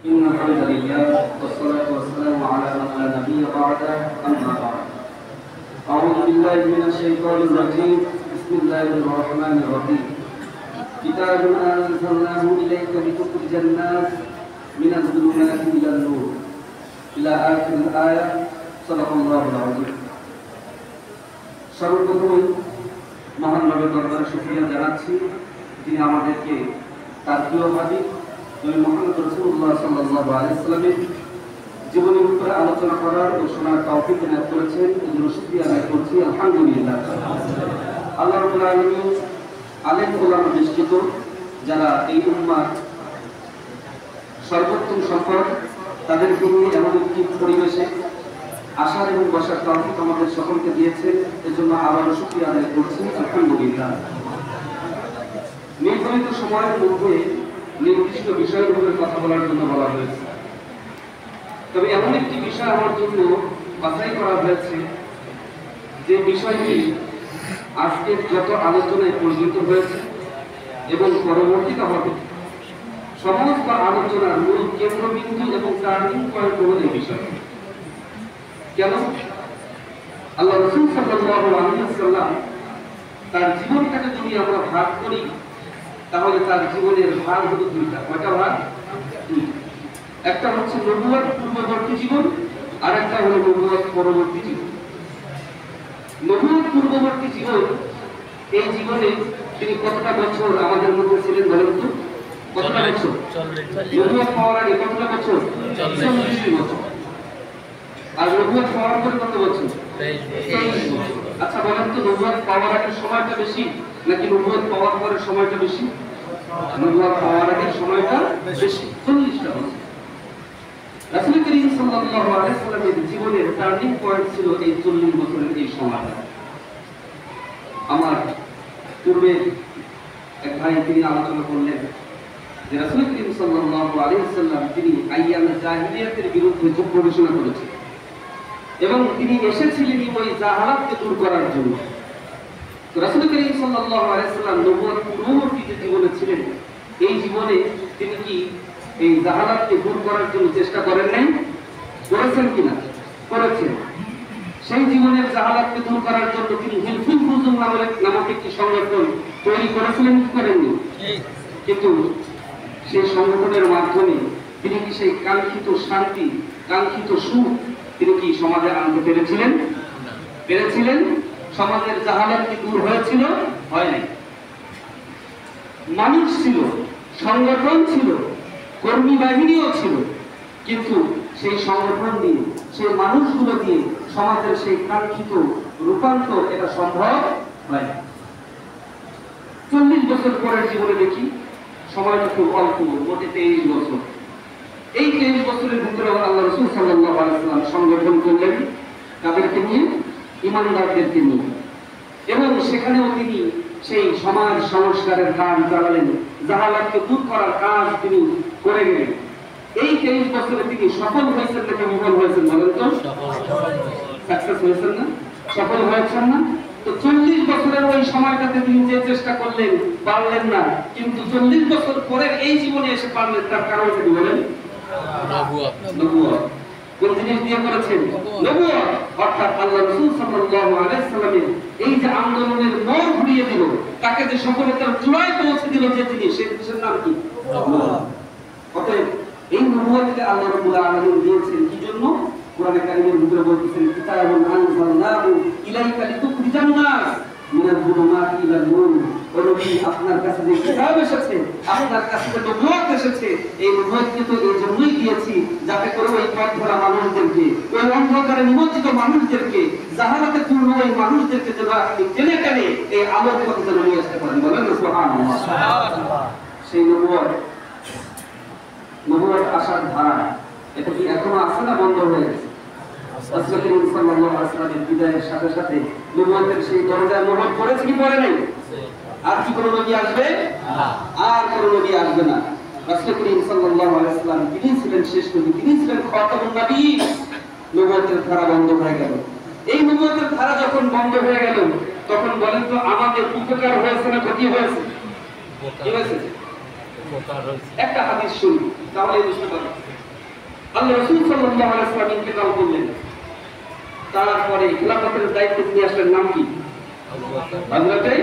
إن الحمد لله والصلاة والسلام على من لا نبي بعده أما بعد. أعوذ بالله من الشيطان الرجيم. بسم الله الرحمن الرحيم. كتاب أنزلناه إليك لتخرج الناس من الظلمات إلى النور إلى آخر الآية. صدق الله العظيم. সর্বপ্রথম মহান রবের দরবারে শুকরিয়া জানাচ্ছি, যিনি আমাদেরকে তার প্রিয় হাবিব নবী মুহাম্মদ রাসূলুল্লাহ সাল্লাল্লাহু আলাইহি ওয়াসাল্লামের জীবনের উপরে আলোচনা করার ও শোনার তৌফিক দান করেছেন। এজন্য শুকরিয়া আদায় করছি, আলহামদুলিল্লাহ। আল্লাহ রাব্বুল আলামিন আলেম ওলামা বেষ্টিত যারা এই উম্মার সর্বোত্তম সম্পদ, তাদেরকে নিয়ে এমন একটি পরিবেশে আসার এবং বসার তৌফিক আমাদের সকলকে দিয়েছেন। এজন্য আবারও শুকরিয়া আদায় করছি, আলহামদুলিল্লাহ। নির্ধারিত সময়ের মধ্যে নির্দিষ্ট বিষয়ের উপরে কথা বলার জন্য বলা হয়েছে, তবে এমন একটি বিষয় আমার জন্য বাছাই করা হয়েছে যে বিষয়টি আজকে যত আলোচনায় পরিণত হয়েছে এবং পরবর্তীতে হবে সমস্ত আলোচনার মূল কেন্দ্রবিন্দু এবং টার্নিং পয়েন্ট হল এই বিষয়। কেন? আল্লাহ রাসূল সাল্লাল্লাহু আলাইহি ওয়াসাল্লাম তার জীবনটাকে যদি আমরা ভাগ করি তাহলে তার জীবনের ভাগ হলো দুইটা। কয়টা ভাগ? দুইটা। একটা হচ্ছে নবুয়ত পূর্ববর্তী জীবন, আর একটা হলো নবুয়ত পরবর্তী জীবন। নবুয়ত পূর্ববর্তী জীবন, এই জীবনে তিনি কতটা বছর আমাদের মধ্যে ছিলেন বলেন তো? কতটা বছর? নবুয়ত পাওয়ার আগে কতটা বছর? 40 বছর। আর নবুয়ত পাওয়ার পরে কত বছর? 23 বছর। আচ্ছা বলেন তো, নবুয়ত পাওয়ার আগে সময়টা বেশি নাকি নবুয়ত পাওয়ার পরে সময়টা বেশি? নবুয়ত পাওয়ার আগে সময়টা বেশি, 40টা বছর। রাসূল করিম সাল্লাল্লাহু আলাইহি ওয়াসাল্লামের জীবনের টার্নিং পয়েন্ট ছিল এই 40 বছরের এই সময়টা। আমার পূর্বে এক ভাই তিনি আলোচনা করলেন যে রাসূল করিম সাল্লাল্লাহু আলাইহি ওয়াসাল্লাম তিনি আইয়ামে জাহিলিয়াতের বিরুদ্ধে যুদ্ধ ঘোষণা করেছেন এবং তিনি এসেছিলেন ওই জাহালাতকে দূর করার জন্য। রাসূল করিম সাল্লাল্লাহু আলাইহি ওয়াসাল্লাম নবুয়ত পূর্ববর্তী যে জীবনে ছিলেন, এই জীবনে তিনি কি এই জাহালাতকে দূর করার জন্য চেষ্টা করেন নাই? করেছেন কিনা? করেছেন। সেই জীবনের জাহালাতকে দূর করার জন্য তিনি হিলফুল ফুজুল নামক একটি সংগঠন তৈরি করেছিলেন কি করেননি? কিন্তু সেই সংগঠনের মাধ্যমে তিনি কি সেই কাঙ্ক্ষিত শান্তি, কাঙ্ক্ষিত সুখ তিনি কি সমাজে আনতে পেরেছিলেন? পেরেছিলেন? সমাজের জাহালাত কি দূর হয়েছিল? হয় নাই। মানুষ ছিল, সংগঠন ছিল, কর্মী বাহিনীও ছিল, কিন্তু সেই সংগঠন দিয়ে, সেই মানুষগুলো দিয়ে সমাজের সেই কাঙ্ক্ষিত রূপান্তর এটা সম্ভব হয়। 40 বছর পরের জীবনে দেখি সময়টা খুব অল্প, মোটে 23 বছর। এই 23 বছরের ভিতরে আল্লাহ রাসূল সাল্লাল্লাহু আলাইহি ওয়াসাল্লাম সংগঠন করলেন, তাদেরকে নিয়ে, ঈমানদারদেরকে নিয়ে, এবং সেখানেও তিনি সেই সমাজ সংস্কারের কাজ চালালেন, জাহালাতকে দূর করার কাজ তিনি করে গেলেন। এই 23 বছরে তিনি সফল হয়েছেন নাকি বিফল হয়েছেন বলেন তো? সাকসেস হয়েছেন না? সফল হয়েছেন না? তো 40 বছরের ওই সময়টাতে তিনি যে চেষ্টা করলেন, পারলেন না, কিন্তু 40 বছর পরের এই জীবনে এসে পারলেন। তার কারণ কি বলেন? নবুয়ত। কোন জিনিস দিয়ে করেছেন? নবুয়ত। অর্থাৎ আল্লাহ রাসূল সাল্লাল্লাহু আলাইহি ওয়াসাল্লামের এই যে আন্দোলনের মোড় ঘুরিয়ে দিল, তাকে যে সফলতার চূড়ায় পৌঁছে দিল যে জিনিস, সেই জিনিসের নাম কি? নবুয়ত। অতএব এই নবুয়তকে আল্লাহ রাব্বুল আলামিন দিয়েছেন কি জন্য? কোরআনে কারীমের ভিতরে বলতেছেন, কিতাবুন আনজালনাহু ইলাইকা লিতুখরিজান নাস মিনাল যুলুমাতি ইলান নূর। ও নবী, আপনার কাছে যে কিতাব এসেছে, আপনার কাছে যে নবুয়ত এসেছে, এই নবুয়তকে তো এই জন্যই দিয়েছি যাতে করে ওই পথ ধরা মানুষদেরকে, ওই অন্ধকারে নিমজ্জিত মানুষদেরকে, জাহালাতে পূর্ণ ওই মানুষদেরকে যেন আপনি টেনে টেনে এই আলোর পথে যেন নিয়ে আসতে পারেন। বলেন না সুবহানাল্লাহ। সেই নবুয়ত, নবুয়ত আসার ধারা এটা কি এখনো আছে না বন্ধ হয়ে গেছে? রাসূল করিম সাল্লাল্লাহু আলাইহি ওয়াসাল্লামের বিদায়ের সাথে সাথে নবুয়তের সেই দরজায় মোহর পড়েছে কি পড়ে নাই? আর কি কোনো নবী আসবে? না, আর কোনো নবী আসবে না। রাসূল করিম সাল্লাল্লাহু আলাইহি ওয়াসাল্লাম তিনি ছিলেন শেষ নবী, তিনি ছিলেন খাতামুন নবী। নবুয়তের ধারা বন্ধ হয়ে গেল। এই নবুয়তের ধারা যখন বন্ধ হয়ে গেল, তখন বলেন তো আমাদের উপকার হয়েছে না ক্ষতি হয়েছে? কি হয়েছে? একটা হাদিস শুনি তাহলে বুঝতে পারবেন। আল্লাহ রাসূল সাল্লাল্লাহু আলাইহি ওয়াসাল্লাম ইন্তেকাল করলেন, তারপরে খেলাফতের দায়িত্ব নিয়ে আসলেন, নাম কি? হযরতে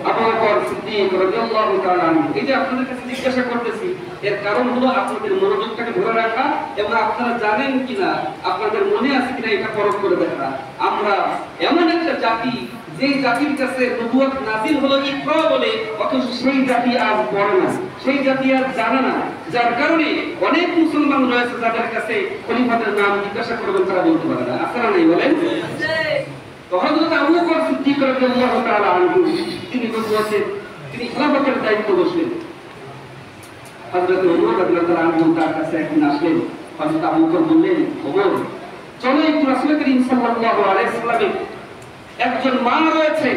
আবু বকর সিদ্দিক রাদিয়াল্লাহু তাআলা আনহু। এই যে আপনাদের কাছে জিজ্ঞাসা করতেছি, এর কারণ হলো আপনাদের মনোযোগটাকে ধরে রাখা এবং আপনারা জানেন কিনা, আপনাদের মনে আছে কিনা এটা পরখ করে দেখা। আমরা এমন একটা জাতি, যেই জাতির কাছে নবুয়ত নাযিল হলো ইকরা বলে, অথচ সেই জাতি আজ পড়ে না, সেই জাতি আজ জানে না, যার কারণে অনেক মুসলমান রয়েছে যাদের কাছে খলিফাদের নাম জিজ্ঞাসা করবেন তারা বলতে পারে না। আছে না নাই বলেন? তো হযরত আবু বকর সিদ্দিক রাদিয়াল্লাহু তাআলা আনহু তিনি নবুয়তের, তিনি খেলাফতের দায়িত্ব বসলেন। হযরত ওমর রাদিয়াল্লাহু আনহু তার কাছে একদিন আসলেন। হযরত আবু বকর বললেন, ওমর চলো একটু রাসূল করিম সাল্লাল্লাহু আলাইহি সাল্লামের একজন মা রয়েছে,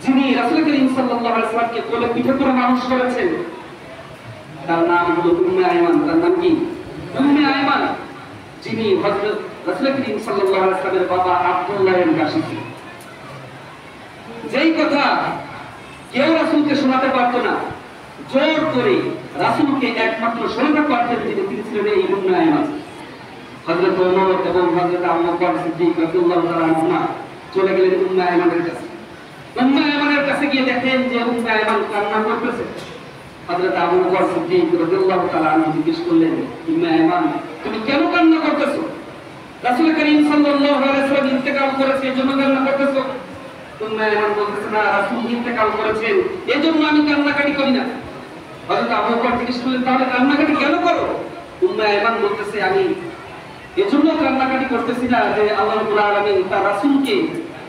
যিনি রাসূল করিম সাল্লাল্লাহু আলাইহি সাল্লামকে কোলে পিঠে করে মানুষ করেছেন, তার নাম হলো উম্মে আইমান। তার নাম কি? উম্মে আইমান, যিনি হযরত রাসূল করিম সাল্লাল্লাহু আলাইহি সাল্লামের বাবা আব্দুল্লাহর কাছে ছিল। যেই কথা কেউ রাসূলকে শোনাতে পারতো না, জোর করে রাসূলকে একমাত্র শোনাতে পারতেন তিনি ছিলেন এই উম্মে আইমান। হযরত ওমর এবং হযরত আবু বকর সিদ্দিক রাদিয়াল্লাহু তাআলা আনহু চলে গেলেন উম্মে আইমানের কাছে। উম্মে আইমানের কাছে গিয়ে দেখেন যে উম্মে আইমান কান্না করতেছে। হযরত আবু বকর সিদ্দিক রাদিয়াল্লাহু তাআলা আনহু জিজ্ঞেস করলেন, উম্মে আইমান তুমি কেন কান্না করতেছো? রাসূল করিম সাল্লাল্লাহু আলাইহি ওয়াসাল্লাম ইন্তেকাল করেছে এজন্য কান্না করতেছো? উম্মে আইমান বলতেছে, না, রাসূল ইন্তেকাল করেছেন এজন্য আমি কান্নাকাটি করি না। হযরত আবু বকর জিজ্ঞেস করলেন, তাহলে কান্নাকাটি কেন করো? উম্মে আইমান বলতেছে, আমি এজন্য কান্নাকাটি করতেছি না যে আল্লাহ রাব্বুল আলামিন তার রাসূলকে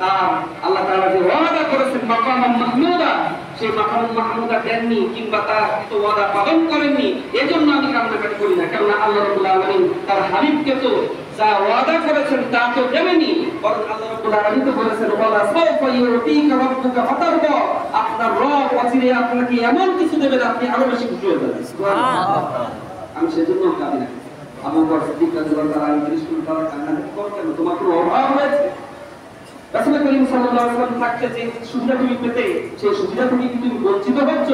তার আল্লাহ তাআলা যে ওয়াদা করেছেন মাকাম মাহমুদা, সেই মাকাম মাহমুদা দেননি কিংবা তার তো ওয়াদা পালন করেননি, এজন্য আমি কান্নাকাটি করি না। কারণ আল্লাহ রাব্বুল আলামিন তার হাবিবকে তো যা ওয়াদা করেছেন তা তো দেননি, বরং আল্লাহ রাব্বুল আলামিন তো বলেছেন ওয়ালা সাওফা ইউতিকা রাব্বুকা ফাতারদা, আপনার রব অচিরে আপনাকে এমন কিছু দেবেন আপনি আরো বেশি খুশি হয়ে যাবেন। সুবহানাল্লাহ। আমি সেজন্য কাঁদি না। আবু বকর সিদ্দিক রাদিয়াল্লাহু তাআলা আনহু তারা কান্নাকাটি করতেন, তোমার কোনো অভাব হয়েছে? রাসূল করিম সাল্লাল্লাহু আলাইহি ওয়াসাল্লাম থাকতে যে সুবিধা তুমি পেতে, সেই সুবিধা থেকে কি তুমি বঞ্চিত হচ্ছ?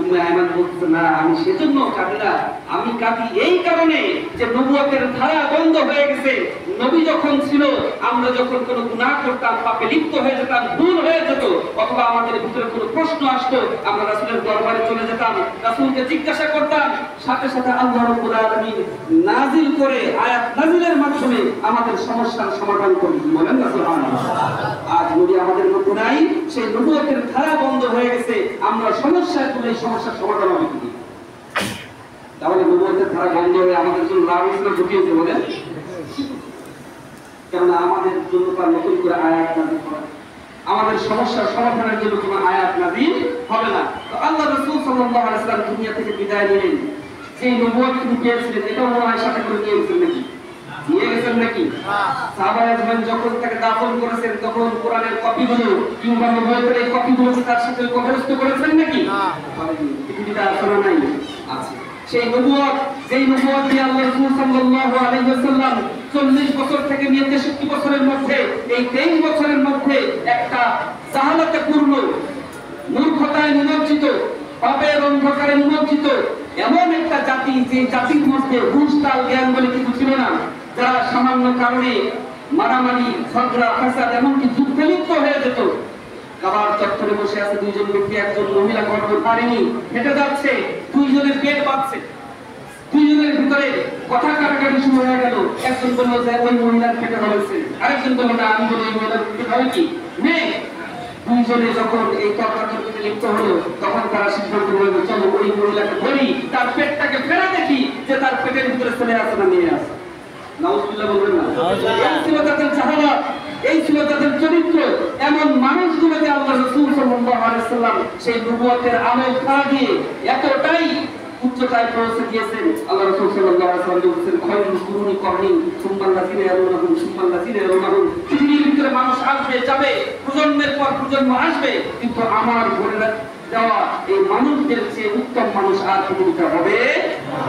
উম্মে আইমান বলতেছে, না, আমি সেজন্য কাঁদি না, আমি কাঁদি এই কারণে যে নবুয়তের ধারা বন্ধ হয়ে গেছে। নবী যখন ছিল, আমরা যখন কোনো গুনাহ করতাম, পাপে লিপ্ত হয়ে যেতাম, ভুল হয়ে যেত, অথবা আমাদের ভিতরে কোনো প্রশ্ন আসতো, আমরা রাসূলের দরবারে চলে যেতাম, রাসূলকে জিজ্ঞাসা করতাম, সাথে সাথে আল্লাহ রাব্বুল আলামিন নাযিল করে আয়াত নাযিলের মাধ্যমে আমাদের সমস্যার সমাধান করে দিতেন। বলেন না সুবহানাল্লাহ। আজ নবী আমাদের মধ্যে নাই, সেই নবুয়তের ধারা বন্ধ হয়ে গেছে, আমরা সমস্যায় পড়লে সমস্যার সমাধান হবে কি? তাহলে নবুয়তের ধারা বন্ধ হয়ে আমাদের জন্য লাভ ইসলাম ঢুকিয়েছে বলেন? কারণ আমাদের জন্য তার নতুন করে আয়াত নাযিল করা, আমাদের সমস্যার সমাধানের জন্য কোনো আয়াত নাযিল হবে না। তো আল্লাহ রাসূল সাল্লাল্লাহু আলাইহি ওয়াসাল্লাম দুনিয়া থেকে বিদায় নিলেন, যে নবুয়ত তিনি পেয়েছিলেন এটাও মনে হয় সাথে করে নিয়ে গেছেন নাকি? নিয়ে গেছেন নাকি? সাহাবায়ে কেরাম যখন তাকে দাফন করেছেন তখন কোরআনের কপিগুলো কিংবা নবুয়তের এই কপিগুলো তার সাথে কবরস্থ করেছেন নাকি? পৃথিবীতে আসলে নাই, আছে। সেই নবুয়ত, যেই নবুয়ত দিয়ে আল্লাহ রাসূল সাল্লাল্লাহু আলাইহি ওয়াসাল্লাম 40 বছর থেকে নিয়ে 63 বছরের মধ্যে, এই 23 বছরের মধ্যে একটা জাহালাতে পূর্ণ, মূর্খতায় নিমজ্জিত, পাপের অন্ধকারে নিমজ্জিত এমন একটা জাতি, যে জাতির মধ্যে বুঝতাল জ্ঞান বলে কিছু ছিল না, যারা সামান্য কারণে মারামারি, ঝগড়া, ফাসাদ এমনকি যুদ্ধে লিপ্ত হয়ে যেত। কাবার চত্বরে বসে আছে দুইজন ব্যক্তি, একজন মহিলা গর্ভ পারেনি, হেঁটে যাচ্ছে, দুইজনের পেট বাঁধছে, দুইজনের ভিতরে কথা কাটাকাটি শুরু হয়ে গেল। একজন বলল যে ওই মহিলার পেটে হয়েছে, আরেকজন বলল না, আমি বলি ওই মহিলার পেটে হয় কি নেই। দুইজনে যখন এই তর্কাতর্কিতে লিপ্ত হলো, তখন তারা সিদ্ধান্ত নিল, চলো ওই মহিলাকে ধরি, তার পেটটাকে ফেরা দেখি যে তার পেটের ভিতরে ছেলে আছে না মেয়ে আছে। নাউজুবিল্লাহ বলবেন না? এই ছিল তাদের জাহালাত, এই ছিল তাদের চরিত্র। এমন মানুষগুলোকে আল্লাহ রাসূল সাল্লাল্লাহু আলাইহি ওয়াসাল্লাম সেই নবুয়তের আলো খাওয়া দিয়ে এতটাই উচ্চতায় পৌঁছে দিয়েছেন। আল্লাহ রাসূল সাল্লাল্লাহু আলাইহি ওয়াসাল্লাম বলেছেন, খায়রুল কুরুনি করনি সুম্মাল্লাযিনা ইয়ালুনাহুম সুম্মাল্লাযিনা ইয়ালুনাহুম। পৃথিবীর ভিতরে মানুষ আসবে যাবে, প্রজন্মের পর প্রজন্ম আসবে, কিন্তু আমার বলে দেওয়া এই মানুষদের চেয়ে উত্তম মানুষ আর পৃথিবীতে হবে না।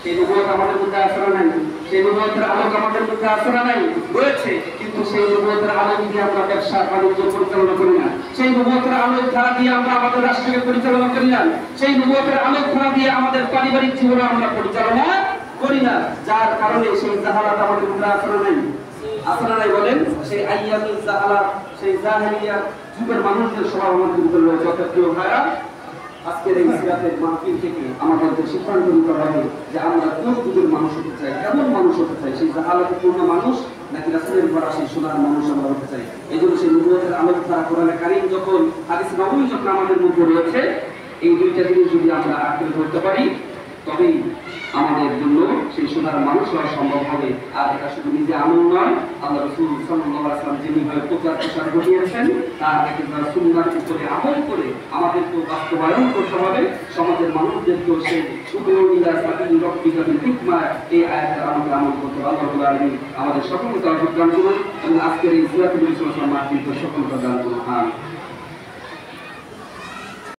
সেই নবুয়ত আমাদের মধ্যে আছে না নাই? সেই নবুয়তের আলোক আমাদের মধ্যে আছে না নাই? রয়েছে। কিন্তু সেই নবুয়তের আলো দিয়ে আমরা ব্যবসা বাণিজ্য পরিচালনা করি না। সেই নবুয়তের আলোক ধারা দিয়ে আমরা আমাদের রাষ্ট্রকে পরিচালনা করি না। সেই নবুয়তের আলোক ধারা দিয়ে আমাদের পারিবারিক জীবন আমরা পরিচালনা করি না। যার কারণে সেই জাহালাত আমাদের মধ্যে আছে না নাই? আছে না নাই বলেন? সেই আইয়ামুল জাহালাত, সেই জাহেলিয়া যুগের মানুষদের স্বভাব আমাদের মধ্যে রয়েছে। প্রিয় ভাইরা, আজকের এই সিরাতের মাহফিল থেকে আমাদের সিদ্ধান্ত নিতে হবে যে আমরা কোন যুগের মানুষ হতে চাই, কেমন মানুষ হতে চাই, সেই জাহালাতপূর্ণ মানুষ নাকি রাসূলের পরা সেই সোনার মানুষ আমরা হতে চাই। এই জন্য সেই নবুয়তের আলোক ধারা কোরআনে কারীম যখন হাদিস নববী যখন আমাদের মধ্যে রয়েছে, এই দুইটা জিনিস যদি আমরা আঁকড়ে ধরতে পারি তবেই আমাদের জন্য সেই সোনার মানুষ হওয়া সম্ভব হবে। আর এটা শুধু নিজে আমল নয়, আল্লাহ রাসূল সাল্লাল্লাহু আলাইহি ওয়াসাল্লাম যেভাবে প্রচার প্রসার ঘটিয়েছেন তার একেবারে সুন্নাহর উপরে আমল করে আমাদেরকেও বাস্তবায়ন করতে হবে। সমাজের মানুষদেরকেও সেই উপযোগিতা সাবিল রব্বিকা বিল হিকমা এই আয়াতের আমাদের আমল করতে হবে। আল্লাহ রাব্বুল আলামিন আমাদের সকলকে তৌফিক দান করুন এবং আজকের এই সিরাতুল ইসলাম মাহফিল সকলকে দান করুন।